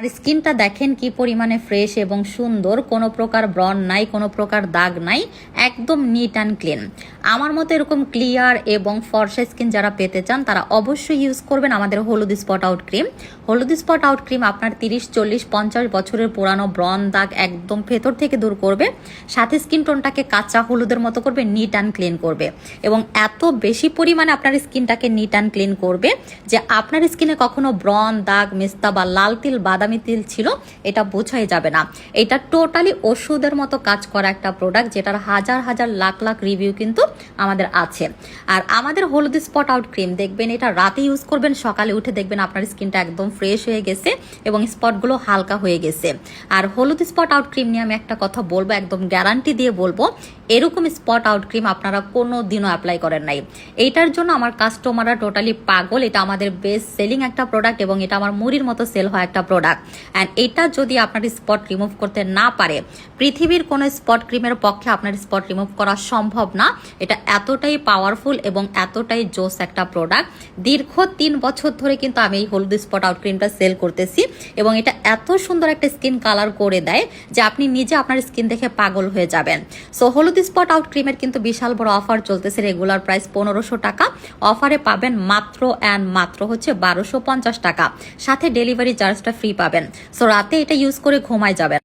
আর স্কিনটা দেখেন কি পরিমাণে ফ্রেশ এবং সুন্দর, কোনো প্রকার ব্রণ নাই, কোনো প্রকার দাগ নাই, একদম নিট অ্যান্ড ক্লিন। আমার মতো এরকম ক্লিয়ার এবং ফর্সা স্কিন যারা পেতে চান তারা অবশ্যই ইউজ করবেন আমাদের হলুদ স্পট আউট ক্রিম। হলুদ স্পট আউট ক্রিম আপনার 30, 40, 50 বছরের পুরানো ব্রণ দাগ একদম ভেতর থেকে দূর করবে, সাথে স্কিন টোনটাকে কাঁচা হলুদের মতো করবে, নিট অ্যান্ড ক্লিন করবে এবং এত বেশি পরিমাণে আপনার স্কিনটাকে নিট অ্যান্ড ক্লিন করবে যে আপনার স্কিনে কখনো ব্রণ দাগ, মেস্তা বা লাল তিল, বাদামি তিল ছিল এটা বোঝাই যাবে না। এটা টোটালি ওষুধের মতো কাজ করা একটা প্রোডাক্ট, যেটার হাজার হাজার লাখ লাখ রিভিউ কিন্তু আমাদের আছে। আর আমাদের হলুদ স্পট আউট ক্রিম দেখবেন এটা রাতে ইউজ করবেন, সকালে উঠে দেখবেন আপনার স্কিনটা একদম ফ্রেশ হয়ে গেছে এবং স্পটগুলো হালকা হয়ে গেছে। আর হলুদ স্পট আউট ক্রিম নিয়ে আমি একটা কথা বলবো, একদম গ্যারান্টি দিয়ে বলবো, এরকম স্পট আউট ক্রিম আপনারা কোনো দিনও অ্যাপ্লাই করেন নাই। এইটার জন্য আমার কাস্টমাররা টোটালি পাগল। এটা আমাদের বেস্ট সেলিং একটা প্রোডাক্ট এবং এটা আমার মুড়ির মতো সেল হয় একটা প্রোডাক্ট। অ্যান্ড এটা যদি আপনার স্পট রিমুভ করতে না পারে, পৃথিবীর কোনো স্পট ক্রিমের পক্ষে আপনার স্পট রিমুভ করা সম্ভব না। এটা এতটাই পাওয়ারফুল এবং এতটাই জোস একটা প্রোডাক্ট। দীর্ঘ 3 বছর ধরে কিন্তু আমি এই হলুদ স্পট আউট ক্রিমটা সেল করতেছি এবং এটা এত সুন্দর একটা স্কিন কালার করে দেয় যে আপনি নিজে আপনার স্কিন দেখে পাগল হয়ে যাবেন। সো হলুদ স্পট আউট ক্রিমের কিন্তু বিশাল বড় অফার চলতেছে, রেগুলার প্রাইস 1500 টাকা, অফারে পাবেন মাত্র অ্যান্ড মাত্র হচ্ছে 1250 টাকা, সাথে ডেলিভারি চার্জটা ফ্রি পাবেন। সো রাতে এটা ইউজ করে ঘুমায় যাবেন।